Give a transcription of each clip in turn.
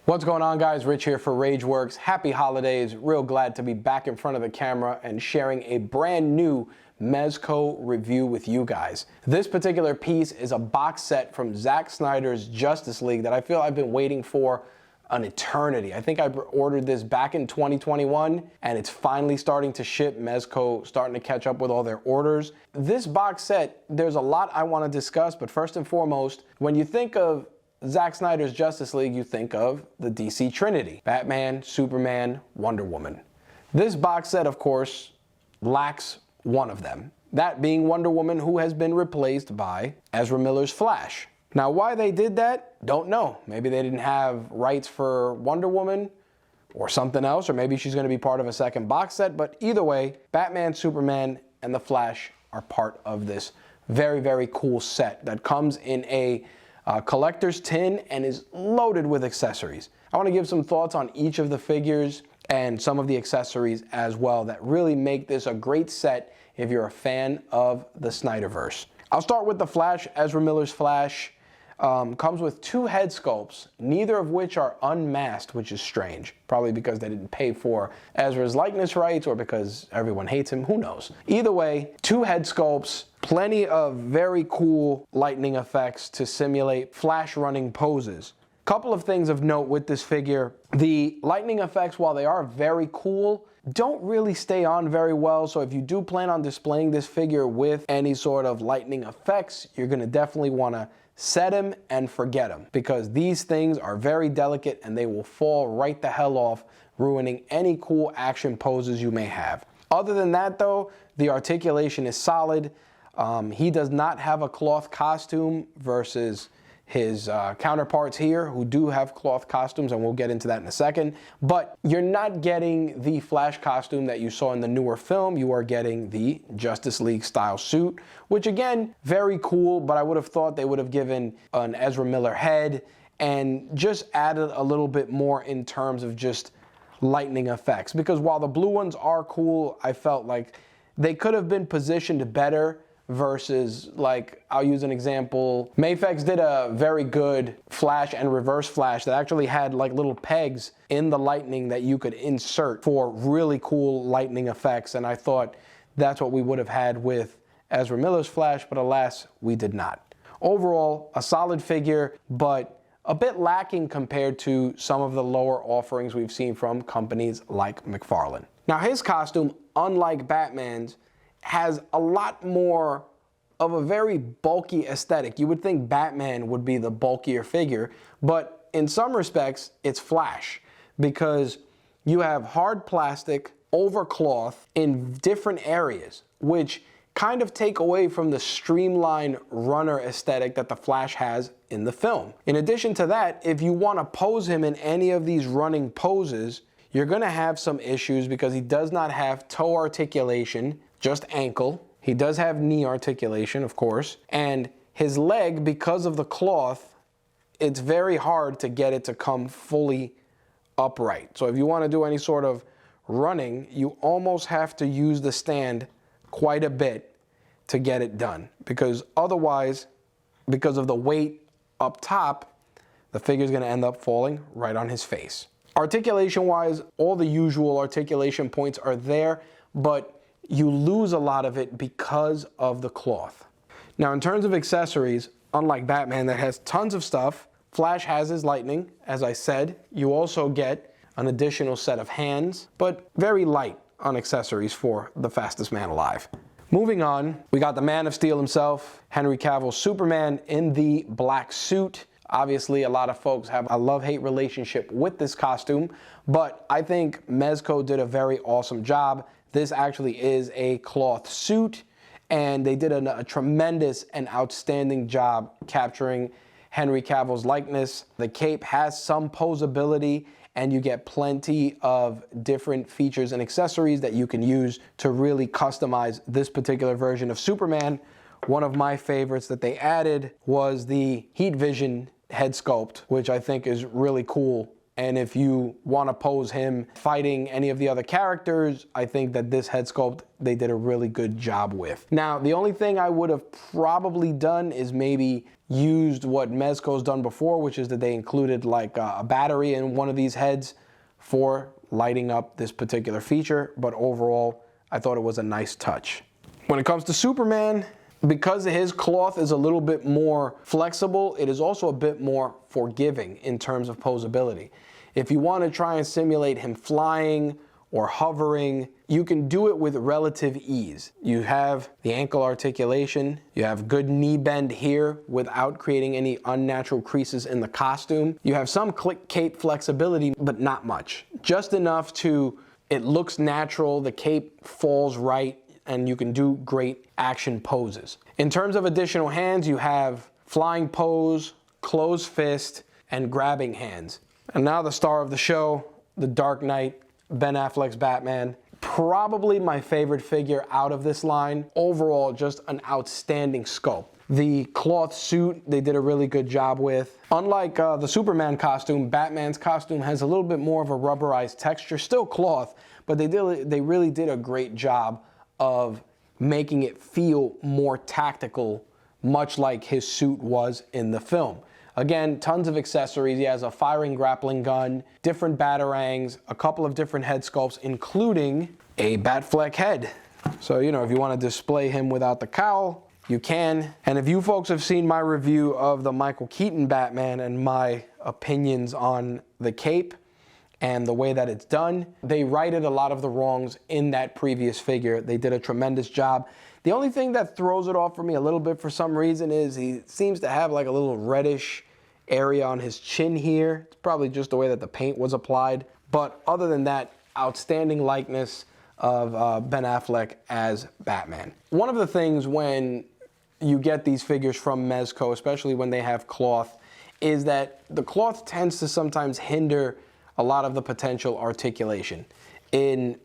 What's going on, guys? Rich here for RageWorks. Happy holidays. Real glad to be back in front of the camera and sharing a brand new Mezco review with you guys. This particular piece is a box set from Zack Snyder's Justice League that I feel I've been waiting for an eternity. I think I ordered this back in 2021 and it's finally starting to ship. Mezco starting to catch up with all their orders. This box set, there's a lot I want to discuss, but first and foremost, when you think of Zack Snyder's Justice League, you think of the DC Trinity: Batman, Superman, Wonder Woman. This box set, of course, lacks one of them, that being Wonder Woman, who has been replaced by Ezra Miller's Flash. Now, why they did that, don't know. Maybe they didn't have rights for Wonder Woman or something else, or maybe she's going to be part of a second box set, but either way, Batman, Superman, and the Flash are part of this very, very cool set that comes in a collector's tin and is loaded with accessories. I want to give some thoughts on each of the figures and some of the accessories as well that really make this a great set if you're a fan of the Snyderverse. I'll start with the Flash. Ezra Miller's Flash comes with two head sculpts, neither of which are unmasked, which is strange. Probably because they didn't pay for Ezra's likeness rights or because everyone hates him, who knows. Either way, two head sculpts, plenty of very cool lightning effects to simulate Flash running poses. Couple of things of note with this figure. The lightning effects, while they are very cool, don't really stay on very well. So if you do plan on displaying this figure with any sort of lightning effects, you're gonna definitely wanna set him and forget him, because these things are very delicate and they will fall right the hell off, ruining any cool action poses you may have. Other than that though, the articulation is solid. He does not have a cloth costume versus his counterparts here who do have cloth costumes, and we'll get into that in a second. But you're not getting the Flash costume that you saw in the newer film. You are getting the Justice League style suit, which again, very cool, but I would have thought they would have given an Ezra Miller head and just added a little bit more in terms of just lightning effects. Because while the blue ones are cool, I felt like they could have been positioned better versus, like, I'll use an example. Mafex did a very good Flash and Reverse Flash that actually had like little pegs in the lightning that you could insert for really cool lightning effects, and I thought that's what we would have had with Ezra Miller's Flash, but alas, we did not. Overall, a solid figure, but a bit lacking compared to some of the lower offerings we've seen from companies like McFarlane. Now, his costume, unlike Batman's, has a lot more of a very bulky aesthetic. You would think Batman would be the bulkier figure, but in some respects, it's Flash, because you have hard plastic over cloth in different areas, which kind of take away from the streamlined runner aesthetic that the Flash has in the film. In addition to that, if you want to pose him in any of these running poses, you're going to have some issues because he does not have toe articulation, just ankle. He does have knee articulation, of course, and his leg, because of the cloth, it's very hard to get it to come fully upright. So if you want to do any sort of running, you almost have to use the stand quite a bit to get it done, because otherwise, because of the weight up top, the figure is going to end up falling right on his face. Articulation-wise, all the usual articulation points are there, but you lose a lot of it because of the cloth. Now, in terms of accessories, unlike Batman that has tons of stuff, Flash has his lightning, as I said. You also get an additional set of hands, but very light on accessories for the fastest man alive. Moving on, we got the Man of Steel himself, Henry Cavill's Superman in the black suit. Obviously, a lot of folks have a love-hate relationship with this costume, but I think Mezco did a very awesome job. This actually is a cloth suit, and they did a tremendous and outstanding job capturing Henry Cavill's likeness. The cape has some posability, and you get plenty of different features and accessories that you can use to really customize this particular version of Superman. One of my favorites that they added was the Heat Vision head sculpt, which I think is really cool And if you want to pose him fighting any of the other characters, I think that this head sculpt, they did a really good job with. Now, the only thing I would have probably done is maybe used what Mezco's done before, which is that they included like a battery in one of these heads for lighting up this particular feature. But overall, I thought it was a nice touch. When it comes to Superman, because his cloth is a little bit more flexible, it is also a bit more forgiving in terms of posability. If you want to try and simulate him flying or hovering, you can do it with relative ease. You have the ankle articulation, you have good knee bend here without creating any unnatural creases in the costume. You have some cape flexibility, but not much. Just enough to, it looks natural, the cape falls right, and you can do great action poses. In terms of additional hands, you have flying pose, closed fist, and grabbing hands. And now the star of the show, The Dark Knight, Ben Affleck's Batman. Probably my favorite figure out of this line. Overall, just an outstanding sculpt. The cloth suit, they did a really good job with. Unlike the Superman costume, Batman's costume has a little bit more of a rubberized texture, still cloth, but they really did a great job of making it feel more tactical, much like his suit was in the film. Again, tons of accessories. He has a firing grappling gun, different batarangs, a couple of different head sculpts, including a Batfleck head. So, you know, if you want to display him without the cowl, you can. And if you folks have seen my review of the Michael Keaton Batman and my opinions on the cape and the way that it's done, they righted a lot of the wrongs in that previous figure. They did a tremendous job. The only thing that throws it off for me a little bit for some reason is he seems to have like a little reddish area on his chin here. It's probably just the way that the paint was applied. But other than that, outstanding likeness of Ben Affleck as Batman. One of the things when you get these figures from Mezco, especially when they have cloth, is that the cloth tends to sometimes hinder a lot of the potential articulation. In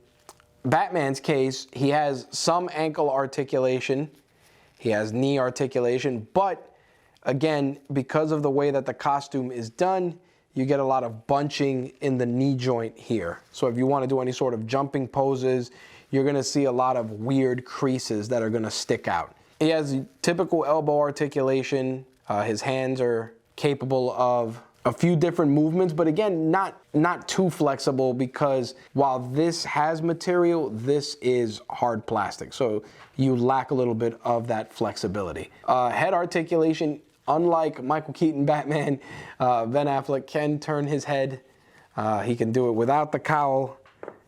Batman's case, he has some ankle articulation, he has knee articulation, but again, because of the way that the costume is done, you get a lot of bunching in the knee joint here. So if you want to do any sort of jumping poses, you're going to see a lot of weird creases that are going to stick out. He has typical elbow articulation. His hands are capable of a few different movements, but again, not too flexible, because while this has material, this is hard plastic. So you lack a little bit of that flexibility. Head articulation, unlike Michael Keaton Batman, Ben Affleck can turn his head. He can do it without the cowl.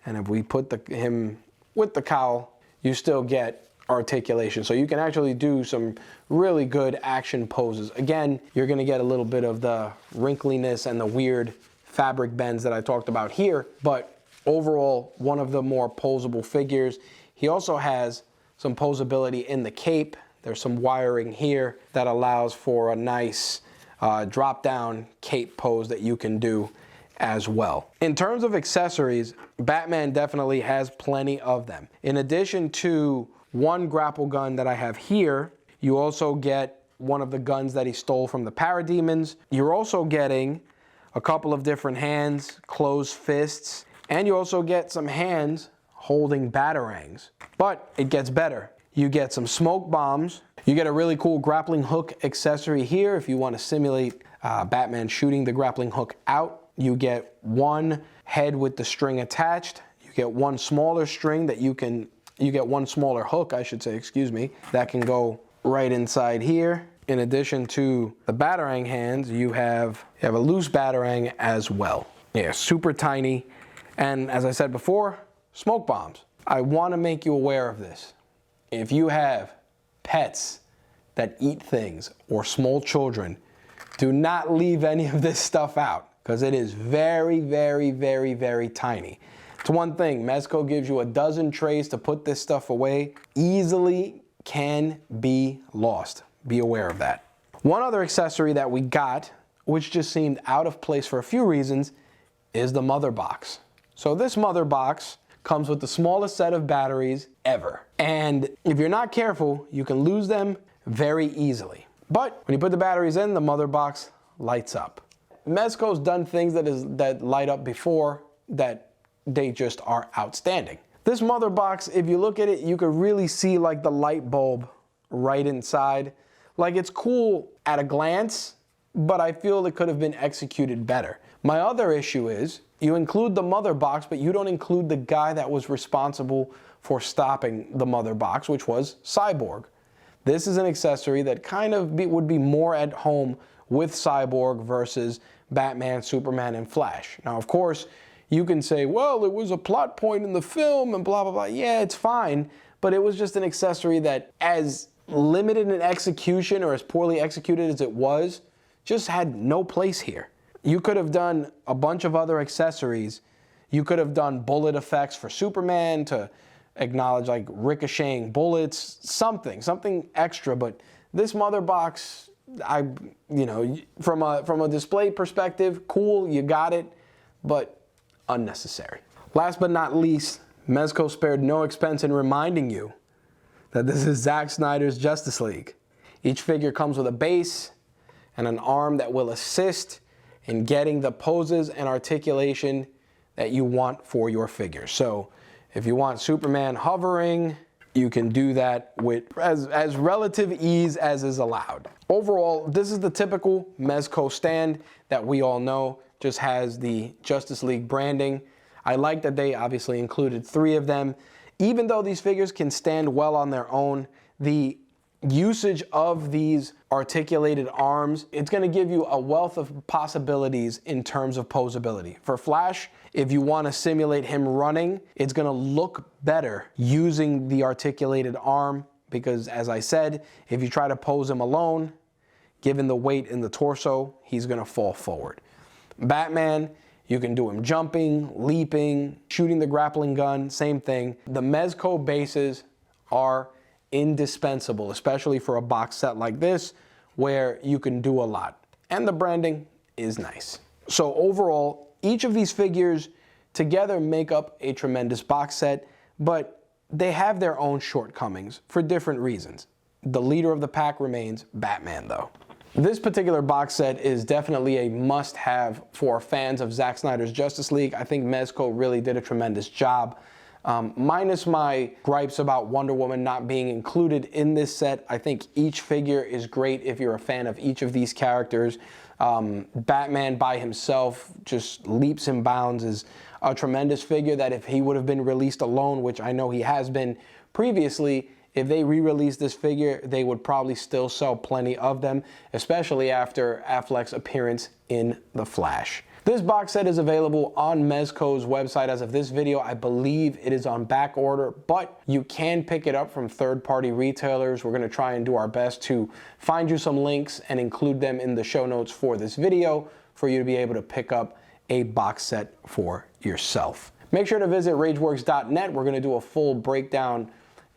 And if we put him with the cowl, you still get articulation. So you can actually do some really good action poses. Again, you're going to get a little bit of the wrinkliness and the weird fabric bends that I talked about here, but overall, one of the more posable figures. He also has some posability in the cape. There's some wiring here that allows for a nice drop-down cape pose that you can do as well. In terms of accessories, Batman definitely has plenty of them. In addition to one grapple gun that I have here, you also get one of the guns that he stole from the Parademons. You're also getting a couple of different hands, closed fists, and you also get some hands holding batarangs. But it gets better. You get some smoke bombs. You get a really cool grappling hook accessory here if you want to simulate Batman shooting the grappling hook out. You get one head with the string attached. You get one smaller string that you get one smaller hook, I should say, excuse me, that can go right inside here. In addition to the batarang hands, you have a loose batarang as well. Yeah, super tiny. And as I said before, smoke bombs. I want to make you aware of this. If you have pets that eat things or small children, do not leave any of this stuff out, because it is very, very, very, very tiny. It's one thing, Mezco gives you a dozen trays to put this stuff away. Easily can be lost. Be aware of that. One other accessory that we got, which just seemed out of place for a few reasons, is the mother box. So this mother box comes with the smallest set of batteries ever. And if you're not careful, you can lose them very easily. But when you put the batteries in, the mother box lights up. Mezco's done things that light up before that they just are outstanding. This mother box, if you look at it, you could really see like the light bulb right inside. Like, it's cool at a glance, but I feel it could have been executed better. My other issue is you include the mother box, but you don't include the guy that was responsible for stopping the mother box, which was Cyborg. This is an accessory that kind of would be more at home with Cyborg versus Batman, Superman, and Flash. Now, of course, you can say, well, it was a plot point in the film and blah, blah, blah. Yeah, it's fine, but it was just an accessory that, as limited in execution or as poorly executed as it was, just had no place here. You could have done a bunch of other accessories. You could have done bullet effects for Superman to acknowledge like ricocheting bullets, something extra, but this mother box, from a display perspective, cool, you got it, but unnecessary. Last but not least, Mezco spared no expense in reminding you that this is Zack Snyder's Justice League. Each figure comes with a base and an arm that will assist in getting the poses and articulation that you want for your figure. So if you want Superman hovering, you can do that with as relative ease as is allowed. Overall, this is the typical Mezco stand that we all know, just has the Justice League branding. I like that they obviously included 3 of them. Even though these figures can stand well on their own, the usage of these articulated arms, it's going to give you a wealth of possibilities in terms of posability. For Flash, if you want to simulate him running, it's going to look better using the articulated arm because, as I said, if you try to pose him alone, given the weight in the torso, he's going to fall forward. Batman, you can do him jumping, leaping, shooting the grappling gun, same thing. The Mezco bases are indispensable, especially for a box set like this where you can do a lot. And the branding is nice. So overall, each of these figures together make up a tremendous box set, but they have their own shortcomings for different reasons. The leader of the pack remains Batman, though. This particular box set is definitely a must-have for fans of Zack Snyder's Justice League. I think Mezco really did a tremendous job. Minus my gripes about Wonder Woman not being included in this set, I think each figure is great if you're a fan of each of these characters. Batman by himself just leaps and bounds, is a tremendous figure that if he would have been released alone, which I know he has been previously, if they re-released this figure, they would probably still sell plenty of them, especially after Affleck's appearance in The Flash. This box set is available on Mezco's website as of this video. I believe it is on back order, but you can pick it up from third-party retailers. We're going to try and do our best to find you some links and include them in the show notes for this video for you to be able to pick up a box set for yourself. Make sure to visit RageWorks.net. We're going to do a full breakdown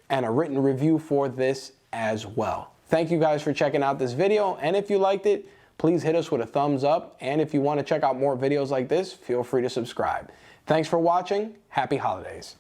and a written review for this as well. Thank you guys for checking out this video, and if you liked it, please hit us with a thumbs up, and if you want to check out more videos like this, feel free to subscribe. Thanks for watching. Happy holidays.